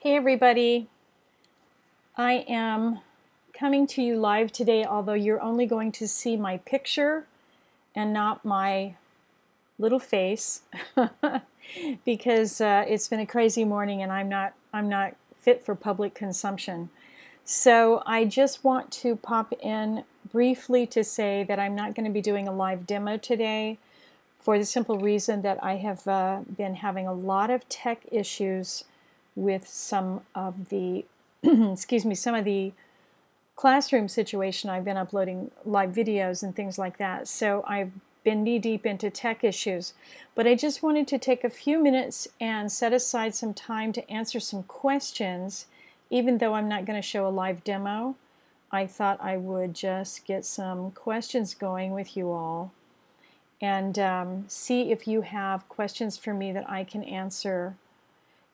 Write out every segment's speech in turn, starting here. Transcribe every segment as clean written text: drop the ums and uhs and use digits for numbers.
Hey everybody, I am coming to you live today, although you're only going to see my picture and not my little face because it's been a crazy morning and I'm not fit for public consumption. So I just want to pop in briefly to say that I'm not going to be doing a live demo today for the simple reason that I have been having a lot of tech issues with some of the excuse me, some of the classroom situation. I've been uploading live videos and things like that, so I've been knee-deep into tech issues. But I just wanted to take a few minutes and set aside some time to answer some questions. Even though I'm not going to show a live demo, I thought I would just get some questions going with you all and see if you have questions for me that I can answer.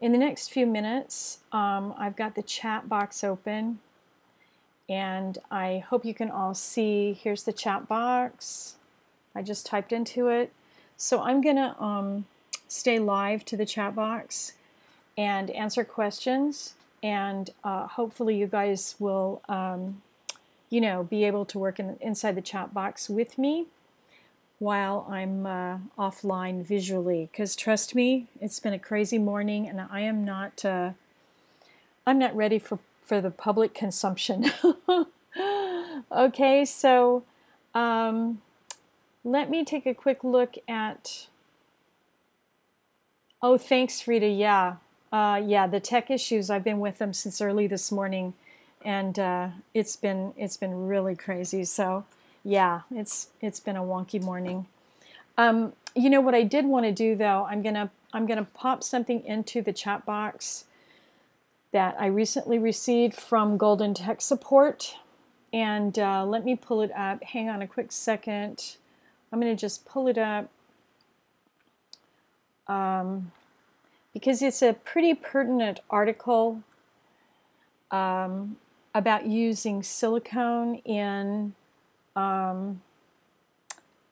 In the next few minutes, I've got the chat box open, and I hope you can all see. Here's the chat box. I just typed into it. So I'm going to stay live to the chat box and answer questions, and hopefully you guys will be able to work inside the chat box with me while I'm offline visually, because trust me, it's been a crazy morning and I'm not ready for the public consumption. Okay, so let me take a quick look at, oh, thanks Frida. Yeah, the tech issues, I've been with them since early this morning, and it's been really crazy. So yeah, it's been a wonky morning. You know what I did want to do though, I'm gonna pop something into the chat box that I recently received from Golden Tech Support, and let me pull it up. Hang on a quick second. I'm gonna just pull it up because it's a pretty pertinent article about using silicone in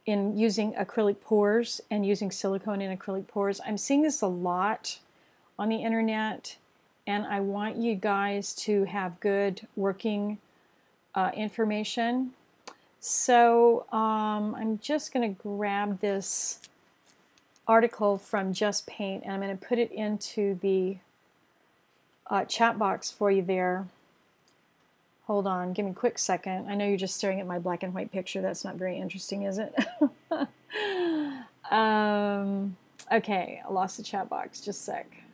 using acrylic pores and using silicone in acrylic pores. I'm seeing this a lot on the internet, and I want you guys to have good working information. So I'm just going to grab this article from Just Paint, and I'm going to put it into the chat box for you there. Hold on, give me a quick second. I know you're just staring at my black and white picture. That's not very interesting, is it? Okay, I lost the chat box. Just a sec.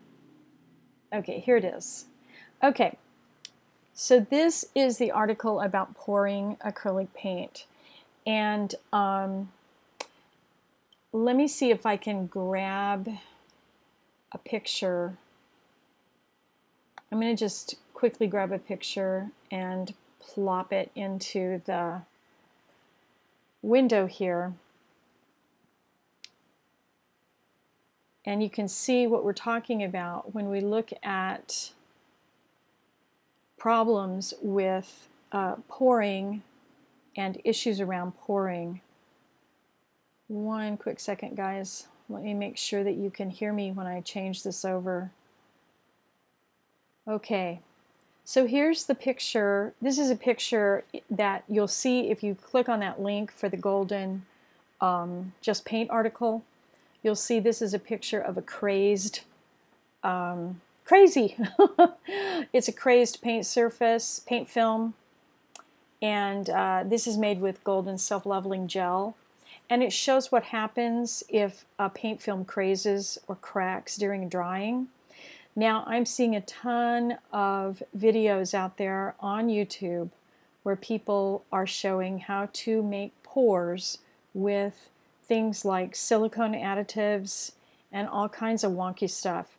Okay, here it is. Okay, so this is the article about pouring acrylic paint. And let me see if I can grab a picture. I'm going to just quickly grab a picture and plop it into the window here. And you can see what we're talking about when we look at problems with pouring and issues around pouring. One quick second, guys. Let me make sure that you can hear me when I change this over. Okay, so here's the picture. This is a picture that you'll see if you click on that link for the Golden Just Paint article. You'll see this is a picture of a crazed, crazy. It's a crazed paint surface, paint film, and this is made with golden self-leveling gel. And it shows what happens if a paint film crazes or cracks during drying. Now, I'm seeing a ton of videos out there on YouTube where people are showing how to make pours with things like silicone additives and all kinds of wonky stuff.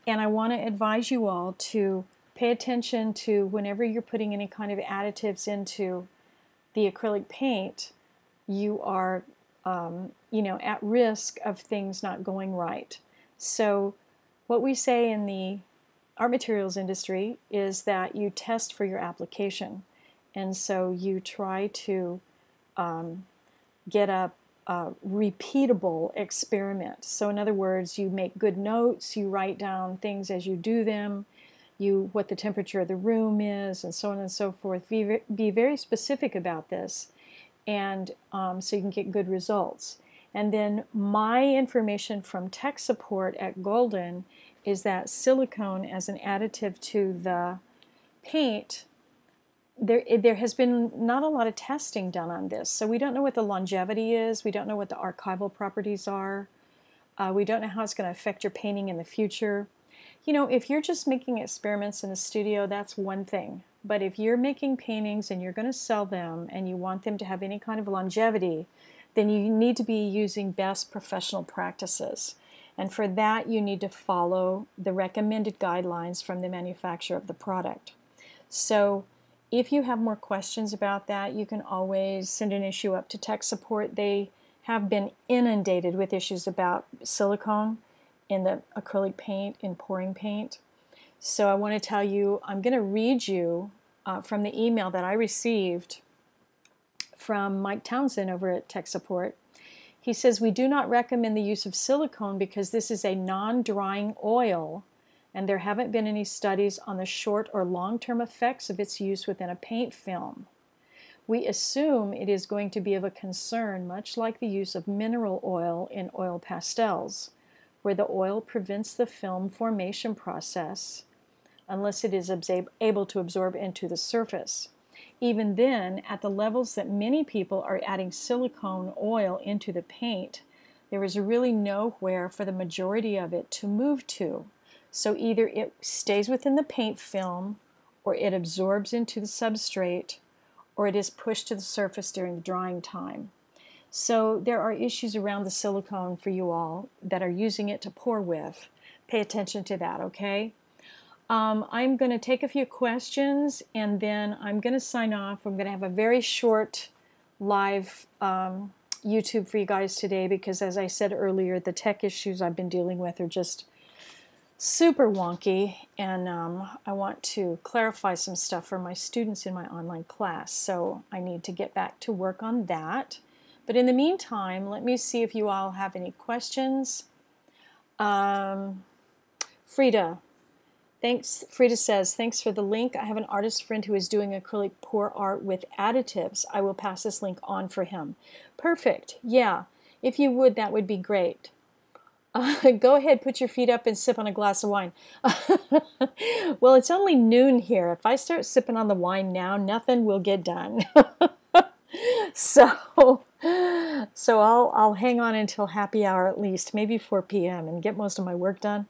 And I want to advise you all to pay attention to whenever you're putting any kind of additives into the acrylic paint, you are at risk of things not going right. So what we say in the art materials industry is that you test for your application. And so you try to get a repeatable experiment. So in other words, you make good notes, you write down things as you do them, what the temperature of the room is, and so on and so forth. Be very specific about this, and so you can get good results. And then my information from tech support at Golden is that silicone as an additive to the paint, there has been not a lot of testing done on this, so we don't know what the longevity is, we don't know what the archival properties are, we don't know how it's going to affect your painting in the future. You know, if you're just making experiments in the studio, that's one thing. But if you're making paintings and you're going to sell them and you want them to have any kind of longevity, then you need to be using best professional practices. And for that, you need to follow the recommended guidelines from the manufacturer of the product. So if you have more questions about that, you can always send an issue up to tech support. They have been inundated with issues about silicone in the acrylic paint, in pouring paint. So I want to tell you, I'm going to read you from the email that I received from Mike Townsend over at Tech Support. He says, we do not recommend the use of silicone because this is a non-drying oil and there haven't been any studies on the short or long-term effects of its use within a paint film. We assume it is going to be of a concern, much like the use of mineral oil in oil pastels, where the oil prevents the film formation process unless it is able to absorb into the surface. Even then, at the levels that many people are adding silicone oil into the paint, there is really nowhere for the majority of it to move to. So either it stays within the paint film, or it absorbs into the substrate, or it is pushed to the surface during the drying time. So there are issues around the silicone for you all that are using it to pour with. Pay attention to that, okay? I'm going to take a few questions and then I'm going to sign off. I'm going to have a very short live YouTube for you guys today because, as I said earlier, the tech issues I've been dealing with are just super wonky, and I want to clarify some stuff for my students in my online class, so I need to get back to work on that. But in the meantime, let me see if you all have any questions. Frida. Thanks. Frida says, thanks for the link. I have an artist friend who is doing acrylic pour art with additives. I will pass this link on for him. Perfect. Yeah. If you would, that would be great. Go ahead, put your feet up and sip on a glass of wine. Well, it's only noon here. If I start sipping on the wine now, nothing will get done. So I'll hang on until happy hour at least, maybe 4 p.m. and get most of my work done.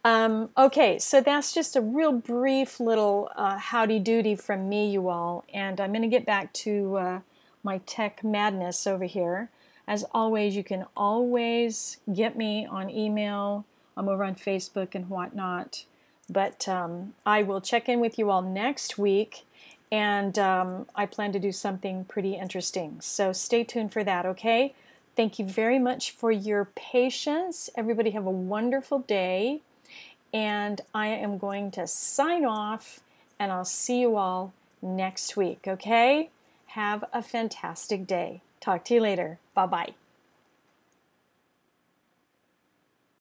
Okay, so that's just a real brief little howdy doody from me, you all, and I'm going to get back to my tech madness over here. As always, you can always get me on email. I'm over on Facebook and whatnot, but I will check in with you all next week, and I plan to do something pretty interesting, so stay tuned for that, okay? Thank you very much for your patience. Everybody have a wonderful day. And I am going to sign off, and I'll see you all next week, okay? Have a fantastic day. Talk to you later. Bye-bye.